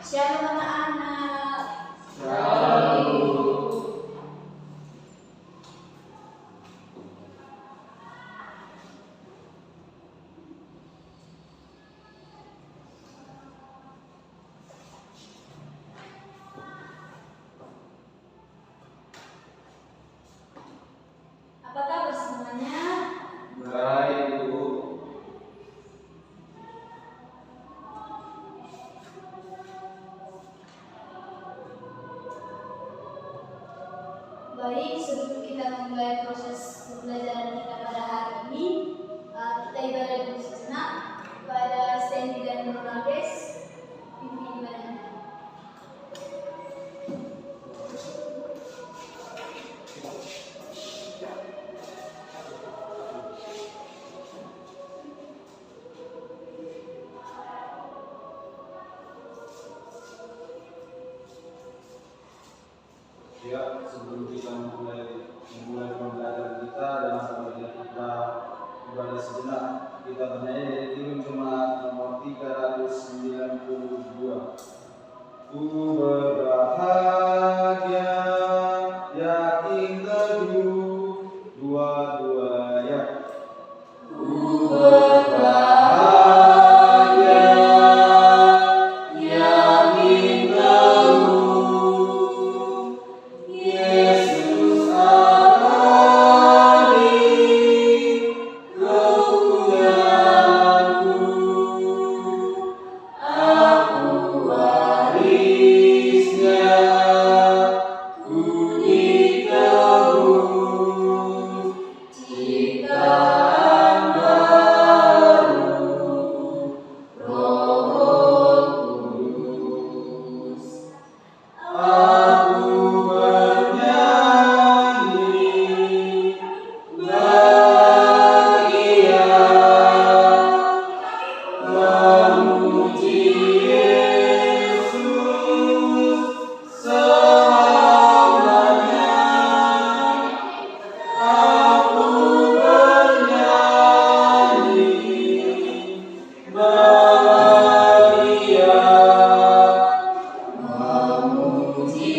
Shalom anak-anak. Shalom. Apa kabar semuanya? Baik, Bu. Baik, sebelum kita memulai proses pembelajaran kita pada hari ini, kita ibadah dulu sejenak kepada Sandy dan Ronaldes. Pimpin ibadahnya. Ya, sebelum kita memulai pembelajaran kita dan apabila kita ibadah sejenak, kita bernyanyi dari Injil Jemaat nomor 392. Ku berbahagia, yakin teguh, dua-dua ya. Ku berbahagia, yakin teguh, Yesus abadi, Kau pujaanku, aku warisnya, ku ditebus, ciptaan baru, Roh Kudus. Aku bernyanyi bahagia, memuji Yesus selamanya. Aku bernyanyi bahagia,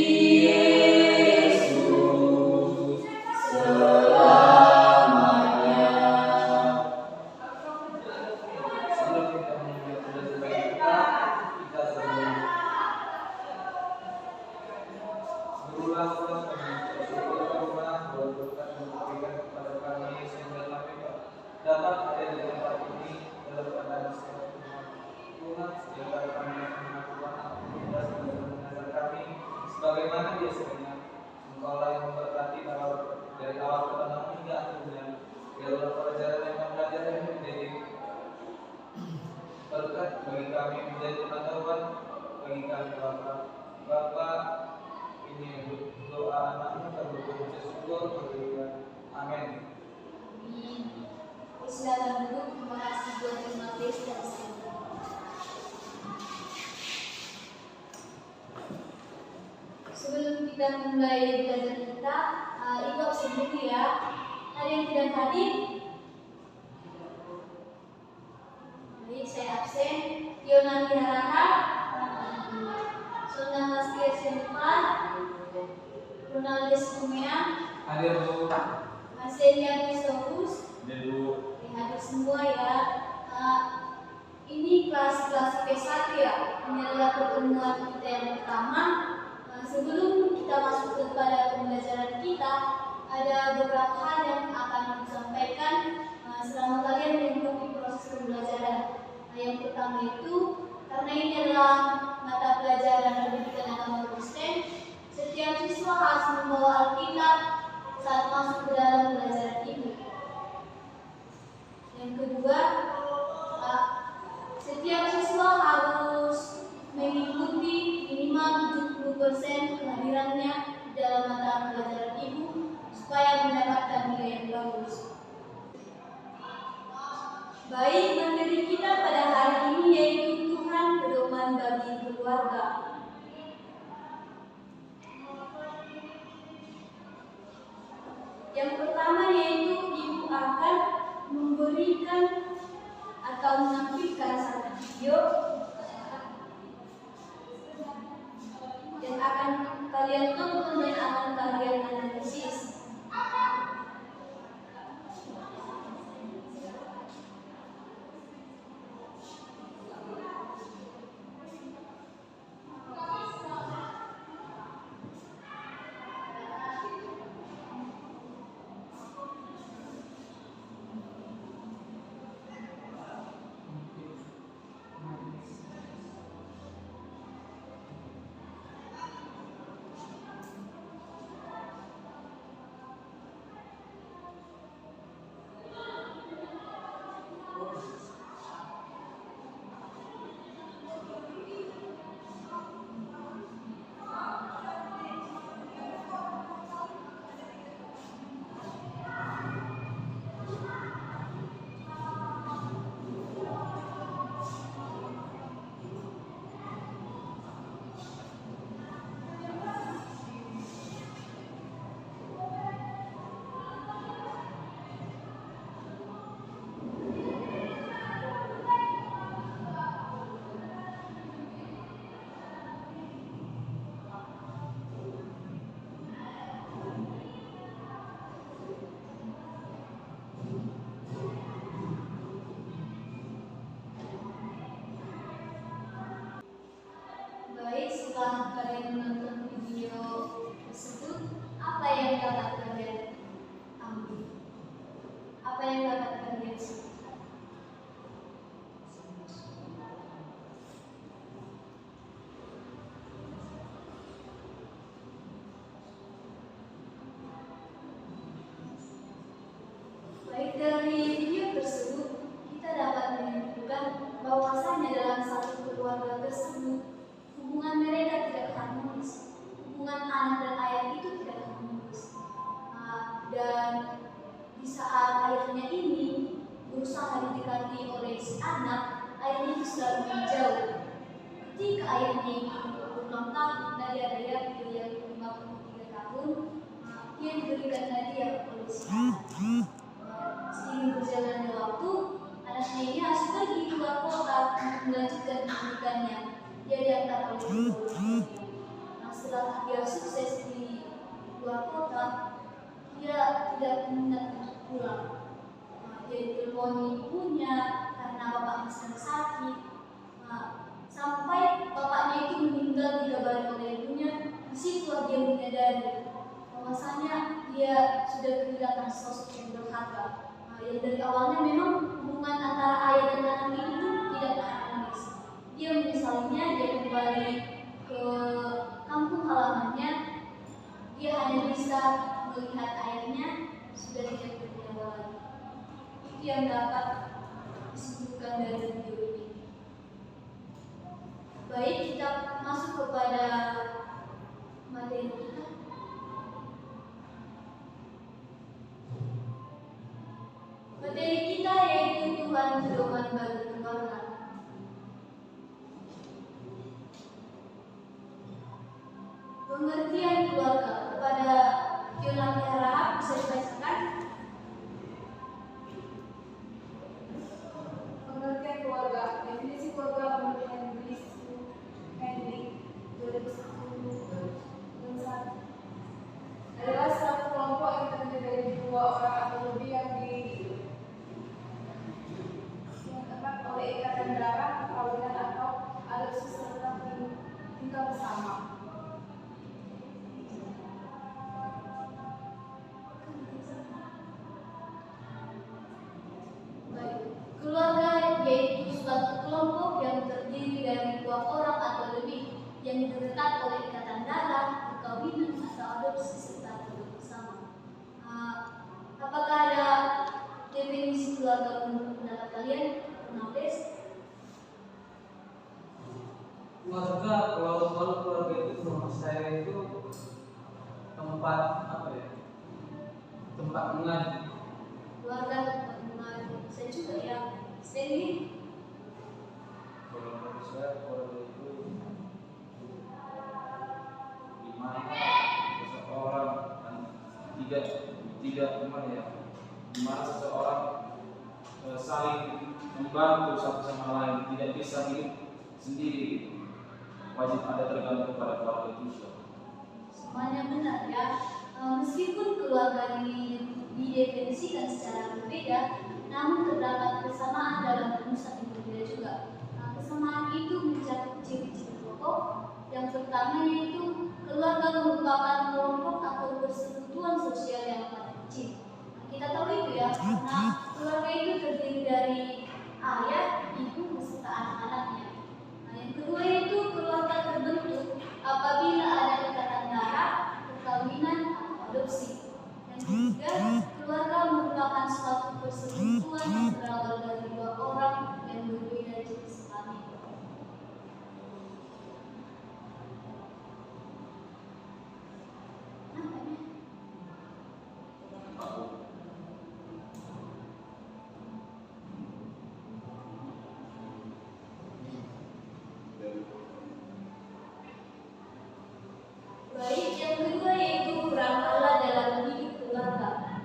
memuji Yesus selamanya. Sebelum kita memulai pembelajaran kita berulang-ulang kami bersyukur Tuhan buat berkat yang diberikan kepada kami sehingga kami dapat ada di tempat ini dalam keadaan sehat Tuhan. Tuhan, setiap kami akan melakukan aktivitas dan mengajar kami sebagaimana biasanya. Engkaulah yang memberkati dari awal pertama hingga akhirnya. Biarlah pelajaran yang kami belajar ini menjadi berkat bagi kami, menjadi pengetahuan bagi kami Bapa. Ini doa anakmu kami berdoa syukur berikan. Amin. Silakan duduk. Terima kasih buat Ronaldes dan Sandy. Sebelum kita memulai belajar kita, itu absen dulu ya. Ada yang tidak hadir? Baik, saya absen. Yonani Harahap, Sona Mastir Senpan, Ronaldes Kumea, Hadir Bu. Maselia Christopus, Hadir Bu. hadir semua ya. Ini kelas P1 ya. Ini adalah pertemuan kita yang pertama. Sebelum kita masuk kepada pembelajaran kita, ada beberapa hal yang akan disampaikan selama kalian mengikuti proses pembelajaran. Yang pertama itu, karena ini adalah mata pelajaran pendidikan agama Kristen, setiap siswa harus membawa Alkitab saat masuk ke dalam pelajaran ini. Yang kedua, setiap siswa harus mengikuti minimal 70% kehadirannya di dalam mata pelajaran ibu supaya mendapatkan nilai yang bagus. Baik, materi kita pada hari ini yaitu Tuhan pedoman bagi keluarga. Yang pertama yaitu ibu akan memberikan atau menampilkan satu video kalian tonton dan akan kalian analisis. Baik, setelah kalian menonton video tersebut, apa yang dapat kalian ambil? Apa yang dapat kalian sebutkan? Baik, dari video tersebut kita dapat menyimpulkan bahwasanya dalam satu keluarga tersebut hubungan mereka tidak harmonis, hubungan anak dan ayah itu tidak harmonis. Dan di saat ayahnya ini berusaha didekati oleh si anak, ayahnya itu selalu menjauh. Ketika ayahnya itu berulang tahun, nadia dia 53 tahun, dia diberikan hadiah oleh si anak. Seiring berjalannya waktu, anaknya ini harus pergi keluar kota untuk melanjutkan pendidikannya. Dia diantar oleh ibunya. Nah, setelah dia sukses di luar kota, dia tidak minat untuk pulang. Dia diteleponi ibunya karena bapaknya sedang sakit. Sampai bapaknya itu meninggal dikabari oleh ibunya. Disitulah dia menyadari bahwasanya dia sudah kehilangan sosok yang berharga. Yang dari awalnya memang hubungan antara ayah dan anaknya itu tidak harmonis. Dia menyesalinya, dia kembali ke kampung halamannya. Dia hanya bisa melihat ayahnya sudah tidak bernyawa lagi. Itu yang dapat disebutkan dari video ini. Baik, kita masuk kepada materi kita. Materi kita yaitu Tuhan pedoman bagi keluarga. Pengertian keluarga kepada Yonam Rahab bisa dibacakan. Pengertian keluarga. Definisi keluarga menurut Henry Henry 2010 adalah satu kelompok yang terdiri dari dua orang atau lebih yang erat oleh ikatan darah, perkawinan atau adopsi serta tinggal bersama. Keluarga yaitu suatu kelompok yang terdiri dari dua orang atau lebih yang didekat oleh ikatan darah, perkawinan atau adopsi serta tinggal bersama. Apakah ada definisi keluarga menurut pendapat kalian? Kalau keluarga itu menurut saya itu tempat apa ya? Tempat mengaji. Keluarga tempat mengaji. Saya juga ya. Stanley. Kalau menurut saya keluarga itu di mana seseorang tidak gimana ya? Di mana seseorang saling membantu satu sama lain, tidak bisa hidup sendiri, wajib ada tergantung pada keluarga itu. semuanya benar ya. Meskipun keluarga didefinisikan secara berbeda, namun terdapat kesamaan dalam rumusan yang berbeda juga. Kesamaan itu mencakup ciri-ciri pokok. Yang pertama yaitu keluarga merupakan kelompok atau persekutuan sosial yang paling kecil. Kita tahu itu ya, karena keluarga itu terdiri dari ayah, ibu, beserta anak-anaknya. Yang kedua itu keluarga terbentuk apabila ada ikatan darah, perkawinan, atau adopsi. Yang ketiga, keluarga merupakan suatu persekutuan yang berawal dari dua orang yang berbeda jenis kelamin. Baik, yang kedua yaitu peran Allah dalam hidup keluarga.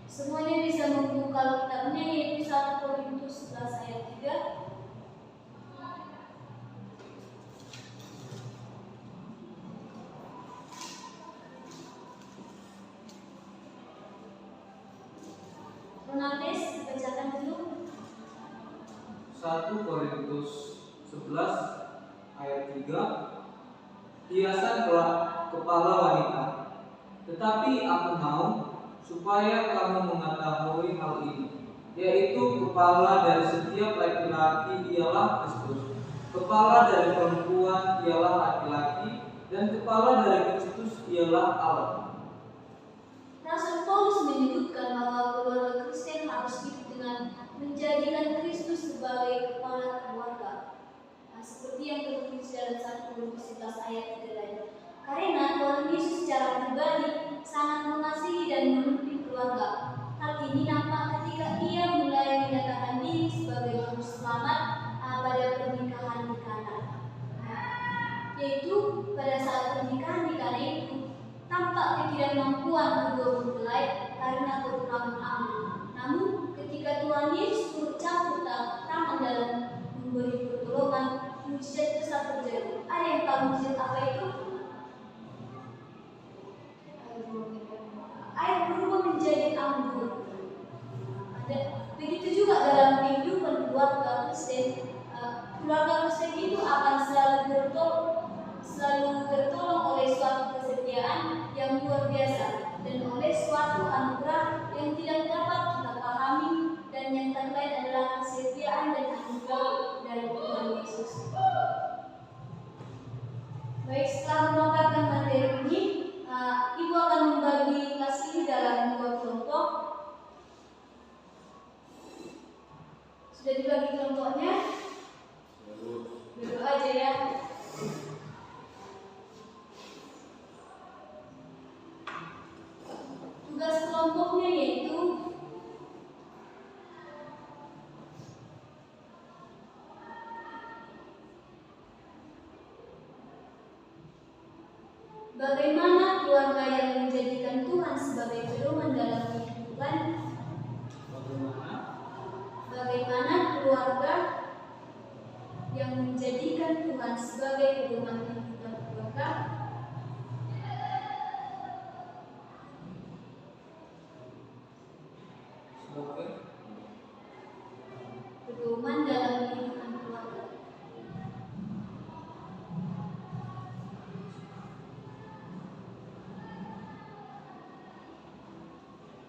Semuanya bisa membuka kitabnya yaitu 1 Korintus 11 ayat 3. Ronaldes, bacakan dulu. 1 Korintus 11 ayat 3. Hiasanlah kepala wanita, tetapi aku mau supaya kamu mengetahui hal ini, yaitu kepala dari setiap laki-laki ialah Kristus, kepala dari perempuan ialah laki-laki, dan kepala dari Kristus ialah Allah. Rasul Paulus menyebutkan bahwa keluarga Kristen harus hidup dengan menjadikan Kristus sebagai kepala keluarga. Seperti yang tertulis dalam 1 Korintus 11 ayat 3 tadi. Karena Tuhan Yesus secara pribadi sangat mengasihi dan menuntut keluarga. Hal ini nampak ketika Ia mulai menyatakan diri sebagai juru selamat pada pernikahan di Kana. Yaitu pada saat pernikahan di Kana itu tampak ketidakmampuan kedua mempelai karena kekurangan amal. Namun ketika Tuhan Yesus turut campur tangan dalam memberi pertolongan, mujizat besar terjadi. Ada yang tahu mujizat apa itu? Air berubah menjadi anggur. Begitu juga dalam kehidupan keluarga Kristen. Keluarga Kristen itu akan selalu tertolong oleh suatu kesetiaan yang luar biasa dan oleh suatu anugerah yang tidak dapat kita pahami, dan yang terlain adalah kesetiaan dan anugerah dari Tuhan Yesus. Baik, setelah memaparkan materi ini, Ibu akan membagi kelas ini dalam 2 kelompok. Sudah dibagi kelompoknya? Duduk aja ya. Tugas kelompoknya yaitu bagaimana keluarga yang menjadikan Tuhan sebagai pedoman dalam kehidupan. Bagaimana keluarga yang menjadikan Tuhan sebagai pedoman kehidupan keluarga. Pedoman dalam kehidupan keluarga.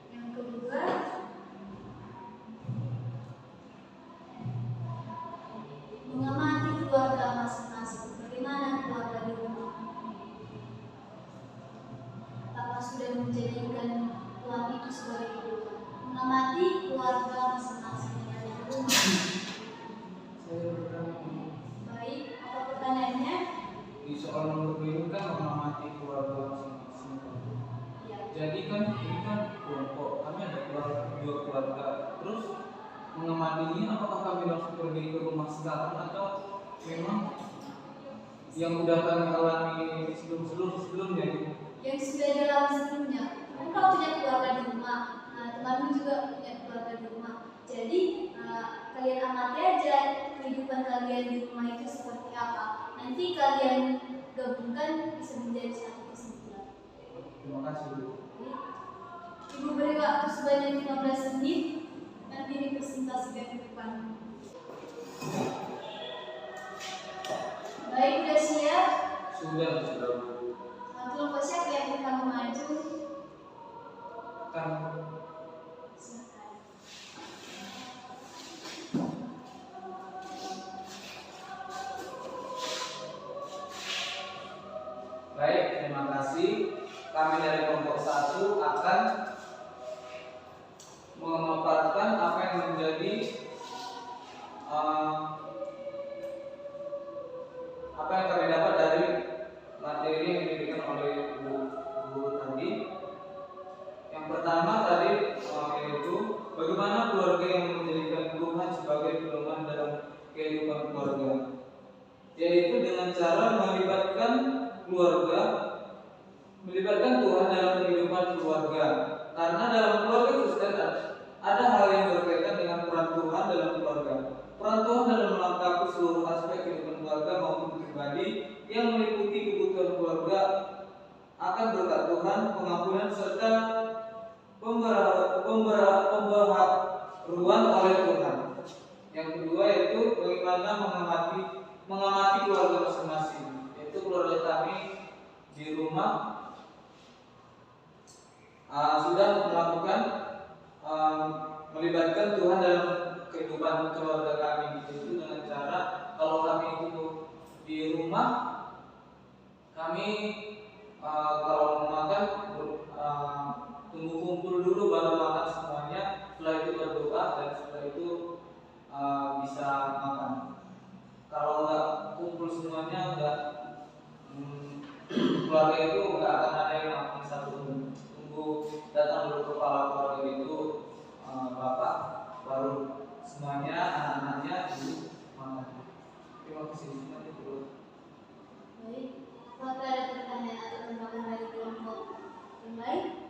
Yang kedua, mengamati keluarga masing-masing. Bagaimana keluarga di rumah? Apakah sudah menjadikan Tuhan itu sebagai pedoman? Mengamati keluarga masing-masing yang ada di rumah. Baik, apa pertanyaannya? Di soal nomor 2 ini kan mengamati keluarga masing-masing. Ya. Jadi kan ini kan kelompok, kami ada dua keluarga. Terus mengamatinya, apakah kami langsung pergi ke rumah sekarang atau memang yang sudah kami alami sebelumnya gitu? Yang sudah dialami sebelumnya. Engkau punya keluarga di rumah, temanmu juga punya keluarga di rumah. Jadi kalian amati aja kehidupan kalian di rumah itu seperti apa. Nanti kalian gabungkan bisa menjadi satu kesimpulan. Terima kasih Bu. Ibu beri waktu sebanyak 15 menit, nanti dipresentasikan ke depan. Baik, sudah siap? Sudah Bu. Kelompok siapa yang pertama maju? Kan Silakan. baik, terima kasih. Kami dari kelompok 1 akan memaparkan apa yang menjadi apa yang kami dapat dari materi yang diberikan oleh Bu Guru tadi. Yang pertama tadi yaitu bagaimana keluarga yang menjadikan Tuhan sebagai pedoman dalam kehidupan keluarga, yaitu dengan cara melibatkan Tuhan dalam kehidupan keluarga. Karena dalam keluarga Kristen ada hal yang berkaitan dengan peran Tuhan dalam keluarga. Peran Tuhan dalam melengkapi seluruh aspek kehidupan keluarga maupun pribadi yang meliputi kebutuhan keluarga akan berkat Tuhan, pengampunan serta pembaharuan oleh Tuhan. Yang kedua yaitu bagaimana mengamati keluarga masing-masing, yaitu keluarga kami di rumah sudah melakukan melibatkan Tuhan dalam kehidupan keluarga kami, itu dengan cara kalau kami itu di rumah kami kalau mau makan tunggu kumpul dulu baru makan semuanya, setelah itu berdoa dan setelah itu bisa makan. Kalau nggak kumpul semuanya nggak keluarga itu nggak akan ada yang makan satu. Tunggu datang dulu kepala keluarga itu bapak, baru semuanya anak-anaknya dulu makan. Terima kasih. Nanti dulu. Baik, apakah ada pertanyaan atau tanggapan dari kelompok yang lain?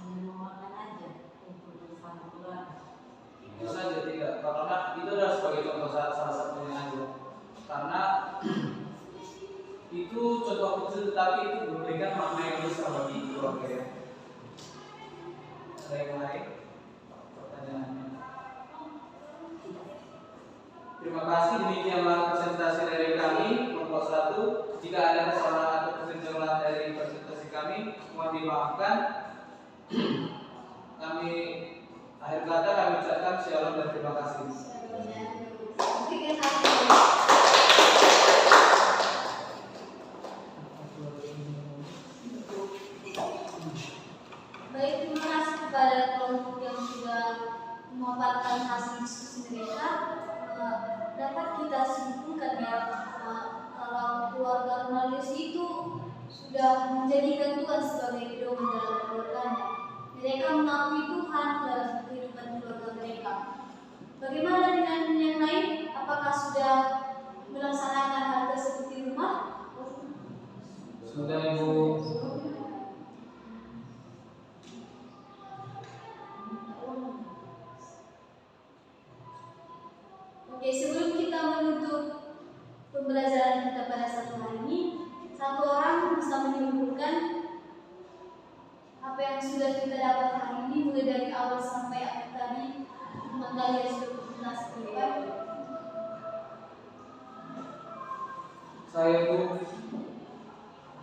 Hanya makan aja untuk bersama keluarga. Itu saja tidak, karena itu adalah sebagai contoh salah satunya aja. Karena itu contoh kecil, tetapi itu memberikan makna yang besar bagi keluarga ya. Ada yang lain? Pertanyaannya. Terima kasih, demikianlah presentasi dari kami kelompok 1. Jika ada kesalahan atau kejanggalan dari presentasi kami, mohon dimaafkan. Kami akhir kata kami ucapkan shalom dan terima kasih. Berikan satu. Baik, terima kasih kepada kelompok yang sudah memaparkan hasil diskusi mereka. Dapat kita simpulkan ya, kalau keluarga Cornelius itu sudah menjadikan Tuhan sebagai pedoman dalam keluarganya. Mereka mengakui Tuhan dalam kehidupan keluarga mereka. Bagaimana dengan yang lain? Apakah sudah melaksanakan hal tersebut di rumah? Sudah Ibu. Oke, sebelum kita menutup pembelajaran kita pada satu hari ini, satu orang bisa menyimpulkan apa yang sudah kita dapat hari ini mulai dari awal sampai akhir tadi tentang kalian sudah berpresentasi. Saya Bu.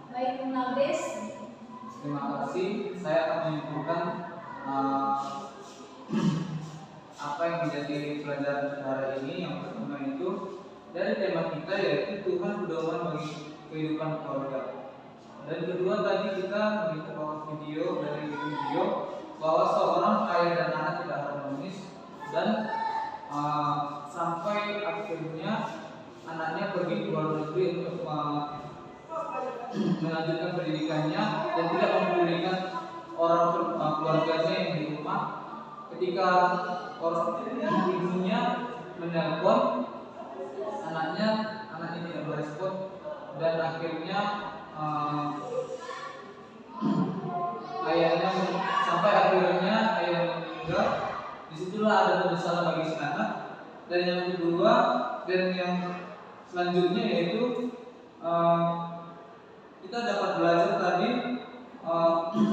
Baik, Munabes. Terima kasih. Saya akan menyimpulkan apa yang menjadi pelajaran hari ini. Yang pertama itu dari tema kita yaitu Tuhan pedoman bagi kehidupan keluarga. Dan kedua tadi kita melihat video bahwa seorang ayah dan anak tidak harmonis dan sampai akhirnya anaknya pergi ke luar negeri untuk melanjutkan pendidikannya dan tidak mempedulikan orang keluarganya yang di rumah. Ketika orang ibunya menelpon anaknya tidak merespon dan akhirnya ayahnya sampai akhirnya ayahnya meninggal. Disitulah ada penyesalan bagi si anak. Dan yang kedua dan yang selanjutnya yaitu eh, kita dapat belajar tadi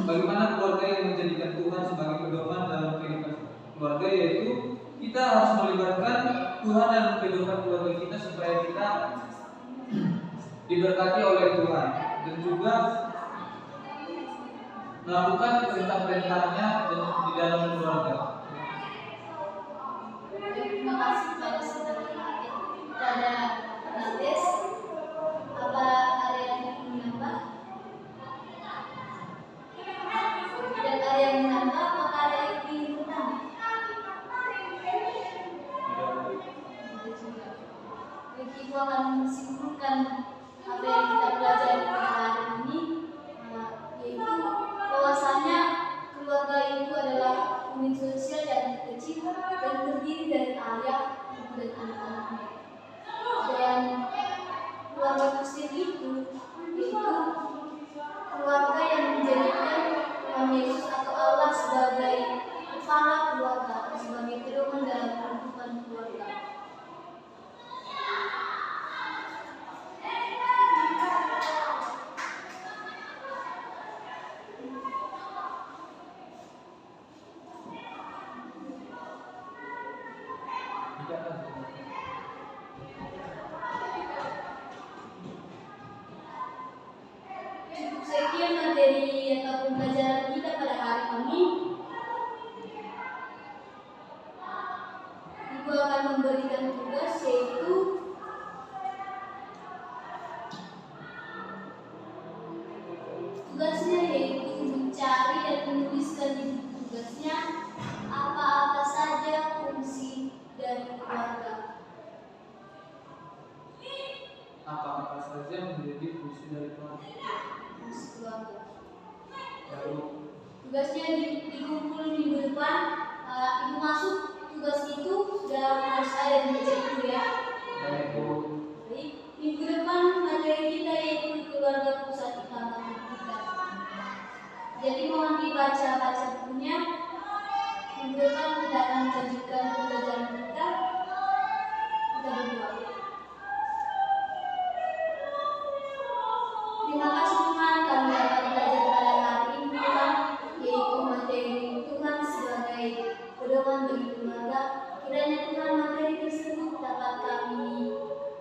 bagaimana keluarga yang menjadikan Tuhan sebagai pedoman dalam kehidupan keluarga, yaitu kita harus melibatkan Tuhan dalam kehidupan keluarga kita supaya kita diberkati oleh Tuhan, dan juga melakukan perintah-perintahnya di dalam keluarga. Terima kasih pada saudara pada Nates. Apa ada yang ingin menambah? Tidak ada yang menambah, maka ada yang ingin bertanya. Jadi ibu akan menyimpulkan apa yang kita pelajari pada hari ini, yaitu bahwasanya keluarga itu adalah unit sosial yang kecil dan terdiri dari ayah, ibu, dan anak-anaknya. Dan keluarga Kristen itu keluarga yang menjadikan Tuhan Yesus atau Allah sebagai kepala keluarga atau sebagai pedoman dalam kehidupan keluarga. Sekian materi atau pembelajaran kita pada hari ini. Ibu akan memberikan tugas, yaitu mencari dan menuliskan di buku tugasnya apa-apa saja fungsi dari keluarga. Apa-apa saja menjadi fungsi dari keluarga. Lalu Tugasnya dikumpulin minggu depan. Ibu masuk tugas itu sudah harus ada di meja itu ya. baik Bu. Baik, minggu depan materi kita yaitu keluarga pusat utama kita. Jadi mohon dibaca bukunya. Minggu depan kita akan lanjutkan pembelajaran kita. Kita berdoa. Terima kasih Tuhan, kami dapat belajar pada hari ini Tuhan, yaitu materi Tuhan sebagai pedoman bagi keluarga. Kiranya Tuhan materi tersebut dapat kami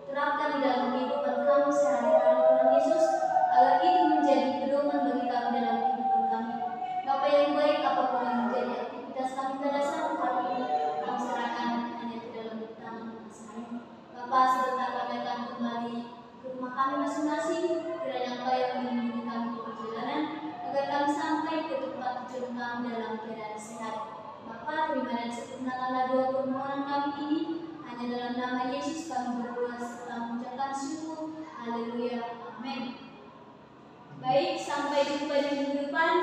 terapkan di dalam kehidupan kami sehari-hari Tuhan Yesus, agar itu menjadi pedoman bagi kami dalam kehidupan kami. Bapa yang baik, apapun yang menjadi aktivitas kami pada satu hari ini, kami serahkan hanya ke dalam tangan kasih-Mu. Bapa, sebentar kami akan kembali ke rumah kami masing-masing. Kiranya Engkau yang melindungi kami di perjalanan, agar kami sampai ke tempat tujuan kami dalam keadaan sehat. Bapa, terima dan sempurnakanlah doa permohonan kami ini. Hanya dalam nama Yesus kami berdoa serta mengucapkan syukur. Haleluya. Amin. Baik, sampai jumpa di minggu depan.